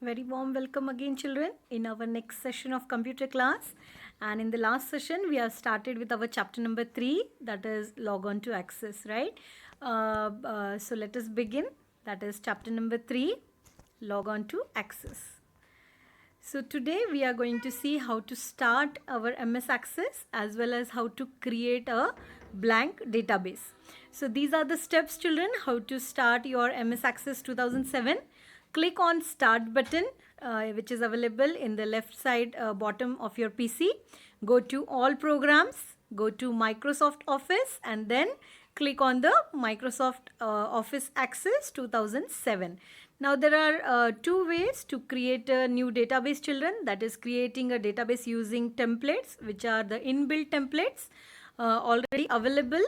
Very warm welcome again, children, in our next session of computer class. And in the last session, we have started with our chapter number 3, that is log on to access, right? So let us begin. That is chapter number 3, log on to access. So today we are going to see how to start our MS Access as well as how to create a blank database. So these are the steps, children, how to start your MS Access 2007. Click on start button which is available in the left side bottom of your PC. Go to all programs, go to Microsoft Office and then click on the Microsoft Office Access 2007. Now there are two ways to create a new database, children. That is creating a database using templates, which are the inbuilt templates already available,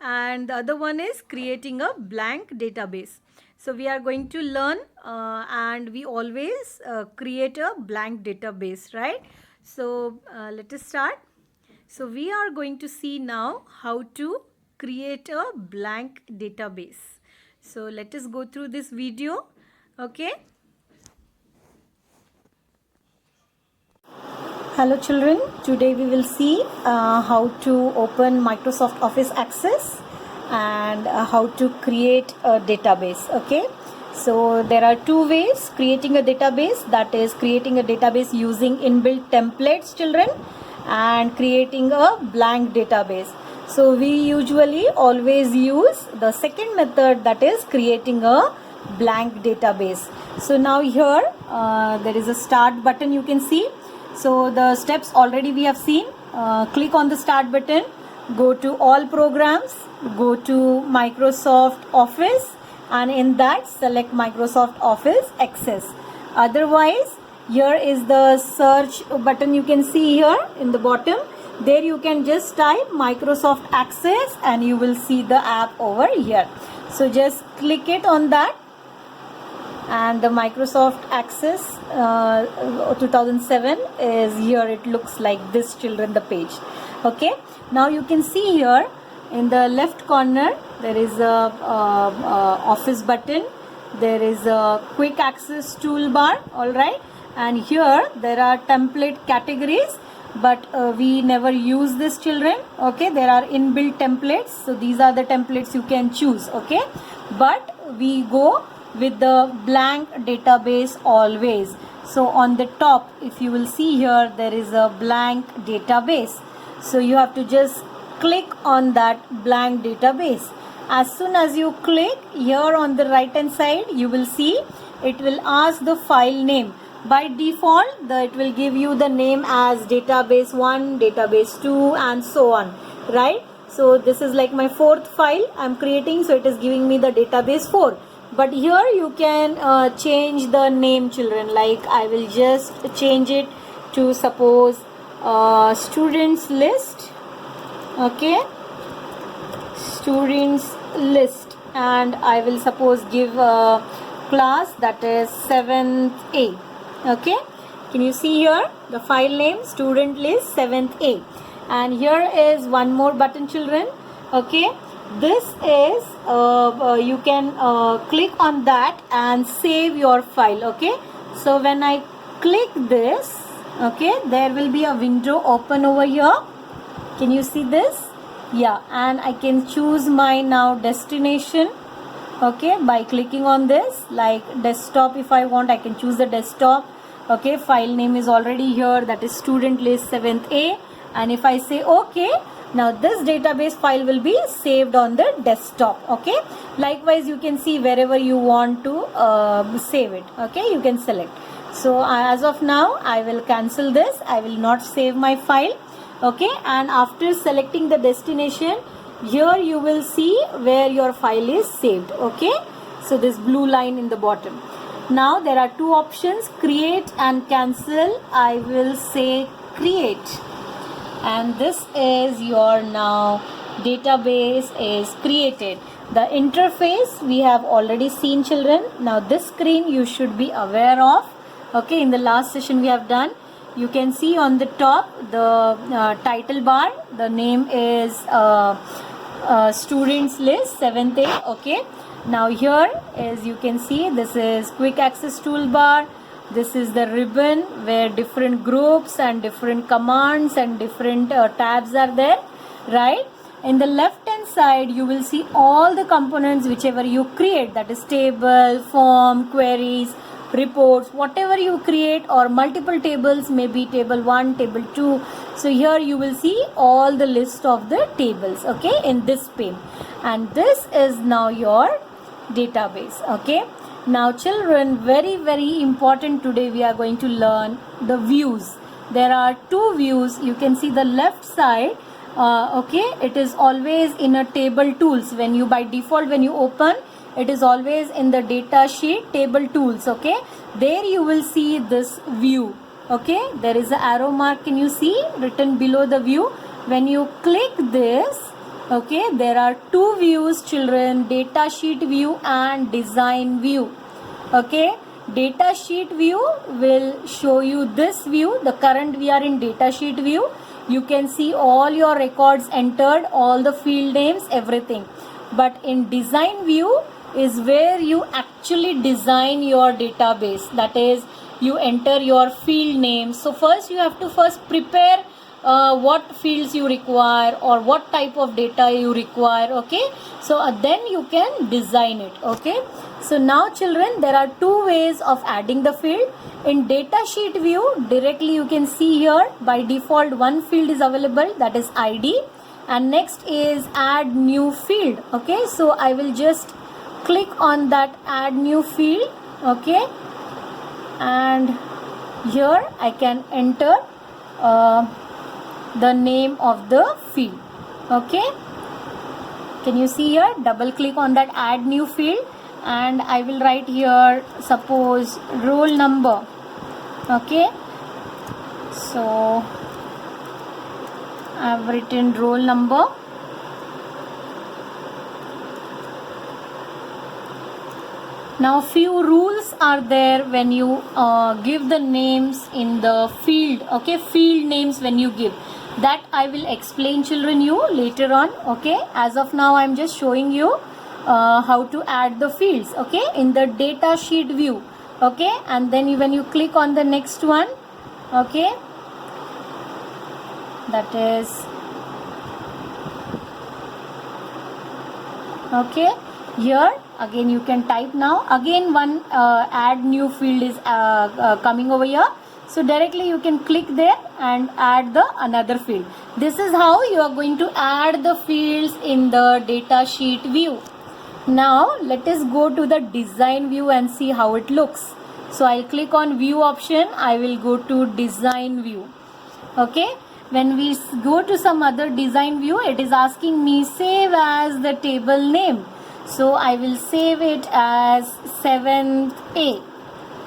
and the other one is creating a blank database. So we are going to learn and we always create a blank database, right? So let us start. So we are going to see now how to create a blank database. So let us go through this video. Okay. Hello children, today we will see how to open Microsoft Office Access and how to create a database. Okay, so there are two ways creating a database, that is creating a database using inbuilt templates, children, and creating a blank database. So we usually always use the second method, that is creating a blank database. So now here there is a start button, you can see. So the steps already we have seen. Click on the start button, go to all programs, go to Microsoft Office, and in that select Microsoft Office Access. Otherwise, here is the search button, you can see here in the bottom. There you can just type Microsoft Access and you will see the app over here. So just click it on that and the Microsoft Access 2007 is here. It looks like this, children, the page. Okay, now you can see here in the left corner there is a office button, there is a quick access toolbar, all right, and here there are template categories, but we never use this, children. Okay, there are inbuilt templates, so these are the templates you can choose. Okay, but we go with the blank database always. So on the top, if you will see here, there is a blank database. So you have to just click on that blank database. As soon as you click here on the right hand side, you will see it will ask the file name. By default, it will give you the name as database 1, database 2, and so on, right? So this is like my fourth file I'm creating, so it is giving me the database 4. But here you can change the name, children. Like I will just change it to suppose students list. Okay, students list, and I will suppose give a class that is 7th A. Okay, can you see here the file name student list 7th A, and here is one more button, children. Okay, this is you can click on that and save your file. Okay, so when I click this, okay, there will be a window open over here. Can you see this? Yeah, and I can choose my now destination. Okay, by clicking on this, like desktop, if I want, I can choose the desktop. Okay, file name is already here, that is student list 7th A, and if I say okay, now this database file will be saved on the desktop. Okay, likewise you can see wherever you want to save it. Okay, you can select. So as of now I will cancel this, I will not save my file. Okay, and after selecting the destination, here you will see where your file is saved. Okay, so this blue line in the bottom. Now there are two options, create and cancel. I will say create, and this is your now database is created. The interface we have already seen, children. Now this screen you should be aware of. Okay, in the last session we have done, you can see on the top the title bar, the name is students list 7th A. Okay, now here as you can see, this is quick access toolbar, This is the ribbon where different groups and different commands and different tabs are there, right? In the left hand side you will see all the components whichever you create, that is table, form, queries, reports, whatever you create, or multiple tables, maybe table 1, table 2. So here you will see all the list of the tables, okay, in this pane, and this is now your database. Okay, now children, very important, today we are going to learn the views. There are two views. You can see the left side, okay, it is always in a table tools. When you by default when you open, it is always in the data sheet table tools. Okay, there you will see this view. Okay, there is an arrow mark, can you see, written below the view. When you click this, okay, there are two views children, data sheet view and design view. Okay, data sheet view will show you this view. The current we are in data sheet view. You can see all your records entered, all the field names, everything. But in design view is where you actually design your database. That is, you enter your field names. So first you have to prepare what fields you require or what type of data you require. Okay, so then you can design it. Okay, so now children, there are two ways of adding the field. In data sheet view, directly you can see here by default one field is available, that is ID, and next is add new field. Okay, so I will just click on that add new field. Okay, and here I can enter the name of the field. Okay, can you see here, double click on that add new field, and I will write here, suppose roll number. Okay, so I have written roll number. Now few rules are there when you give the names in the field. Okay, field names when you give, that I will explain children you later on. Okay, as of now I am just showing you how to add the fields. Okay, in the data sheet view. Okay, and then when you click on the next one, okay, that is, okay, here again you can type. Now again one add new field is coming over here. So directly you can click there and add the another field. This is how you are going to add the fields in the data sheet view. Now let us go to the design view and see how it looks. So I'll click on view option. I will go to design view. Okay, when we go to some other design view, it is asking me save as the table name. So I will save it as 7A.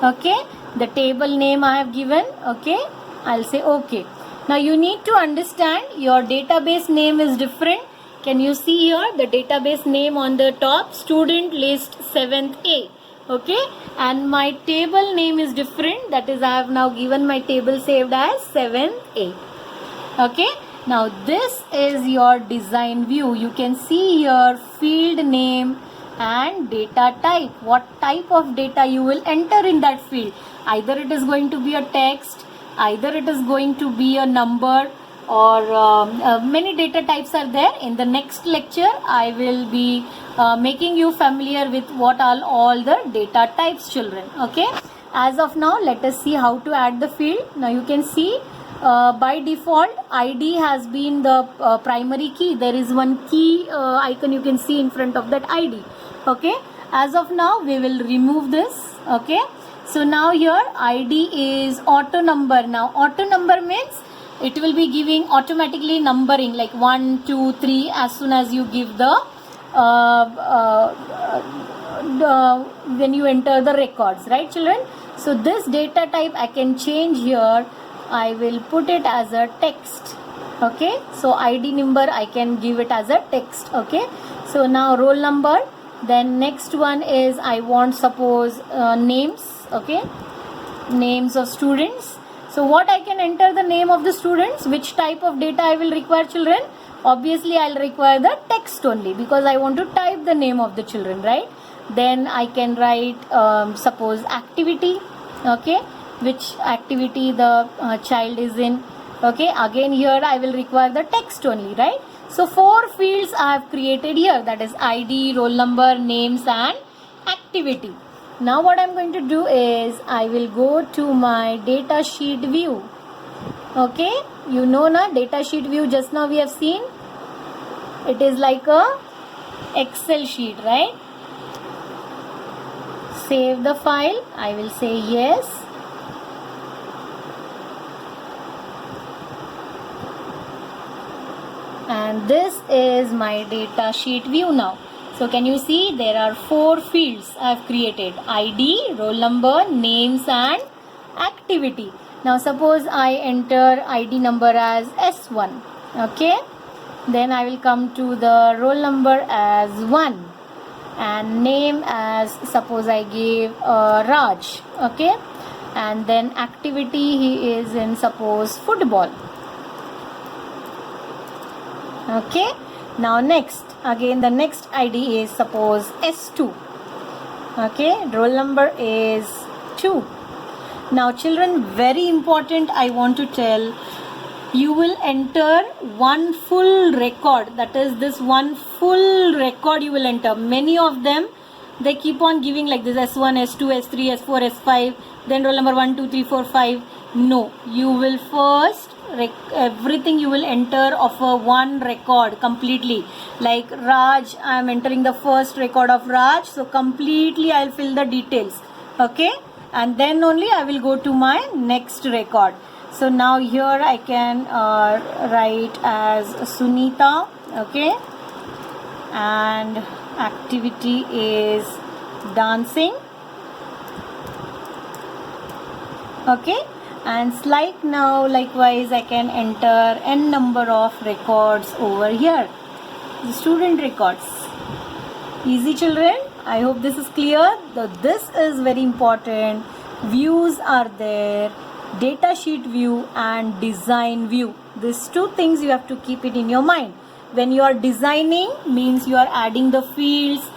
Okay, the table name I have given. Okay, I'll say okay. Now you need to understand your database name is different. Can you see here the database name on the top, student list 7th A. Okay, and my table name is different, that is I have now given my table saved as 7th A. Okay, now this is your design view. You can see here field name and data type. What type of data you will enter in that field. Either it is going to be a text, either it is going to be a number, or many data types are there. In the next lecture I will be making you familiar with what are all the data types children. Okay, as of now let us see how to add the field. Now you can see by default ID has been the primary key. There is one key icon you can see in front of that ID. Okay, as of now we will remove this. Okay, so now here ID is auto number. Now auto number means it will be giving automatically numbering like 1, 2, 3 as soon as you give the when you enter the records, right children? So this data type I can change here. I will put it as a text. Okay, so ID number I can give it as a text. Okay, so now roll number. Then next one is I want suppose names. Okay, names of students. So what I can enter the name of the students, which type of data I will require children? Obviously I'll require the text only because I want to type the name of the children, right? Then I can write suppose activity. Okay, which activity the child is in. Okay, again here I will require the text only, right? So 4 fields I have created here, that is ID, roll number, names and activity. Now what I'm going to do is I will go to my data sheet view. Okay, you know na, data sheet view just now we have seen. It is like a Excel sheet, right? Save the file. I will say yes. And this is my data sheet view now. So can you see there are 4 fields I have created: ID, roll number, names and activity. Now suppose I enter ID number as S1. Okay, then I will come to the roll number as 1 and name as, suppose I gave Raj. Okay, and then activity he is in, suppose, football. Okay, now next, again the next ID is, suppose, S2. Okay, roll number is 2. Now children, very important, I want to tell, you will enter one full record, that is this one full record you will enter. Many of them, they keep on giving like this: S1, S2, S3, S4, S5, then roll number 1, 2, 3, 4, 5. No, you will first everything you will enter of a one record completely. Like Raj, I am entering the first record of Raj, so completely I will fill the details. Okay, and then only I will go to my next record. So now here I can write as Sunita. Okay, and activity is dancing. Okay, and like now likewise I can enter n number of records over here, the student records. Easy children, I hope this is clear. This is very important. Views are there, data sheet view and design view. These 2 things you have to keep it in your mind. When you are designing, means you are adding the fields,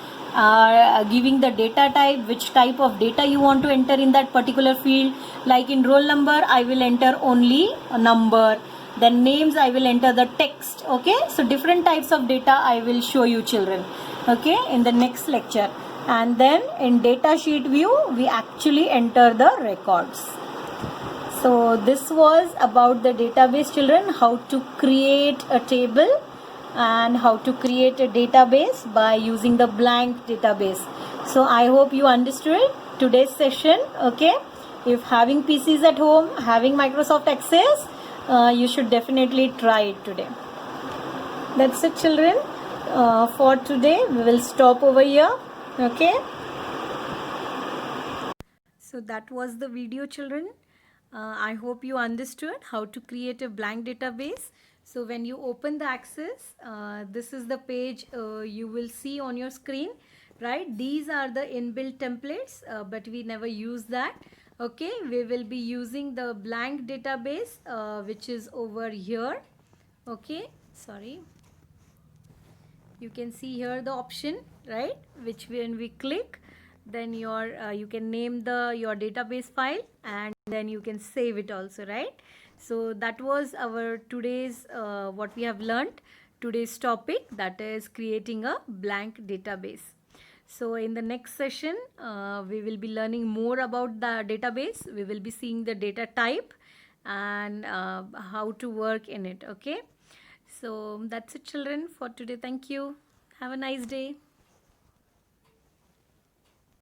giving the data type, which type of data you want to enter in that particular field. Like in roll number, I will enter only a number. Then names, I will enter the text. Okay, so different types of data I will show you children, okay, in the next lecture. And then in data sheet view, we actually enter the records. So this was about the database children, how to create a table and how to create a database by using the blank database. So I hope you understood today's session. Okay, if having PCs at home, having Microsoft Access, you should definitely try it today. That's it children, for today. We will stop over here. Okay, so that was the video children. I hope you understood how to create a blank database. So when you open the Access, this is the page you will see on your screen, right? These are the inbuilt templates, but we never use that. Okay, we will be using the blank database, which is over here. Okay, sorry. You can see here the option, right? Which when we click, then you can name your database file and then you can save it also, right? So that was our today's what we have learned, today's topic, that is creating a blank database. So in the next session, we will be learning more about the database. We will be seeing the data type and how to work in it. Okay, so that's it children for today. Thank you. Have a nice day.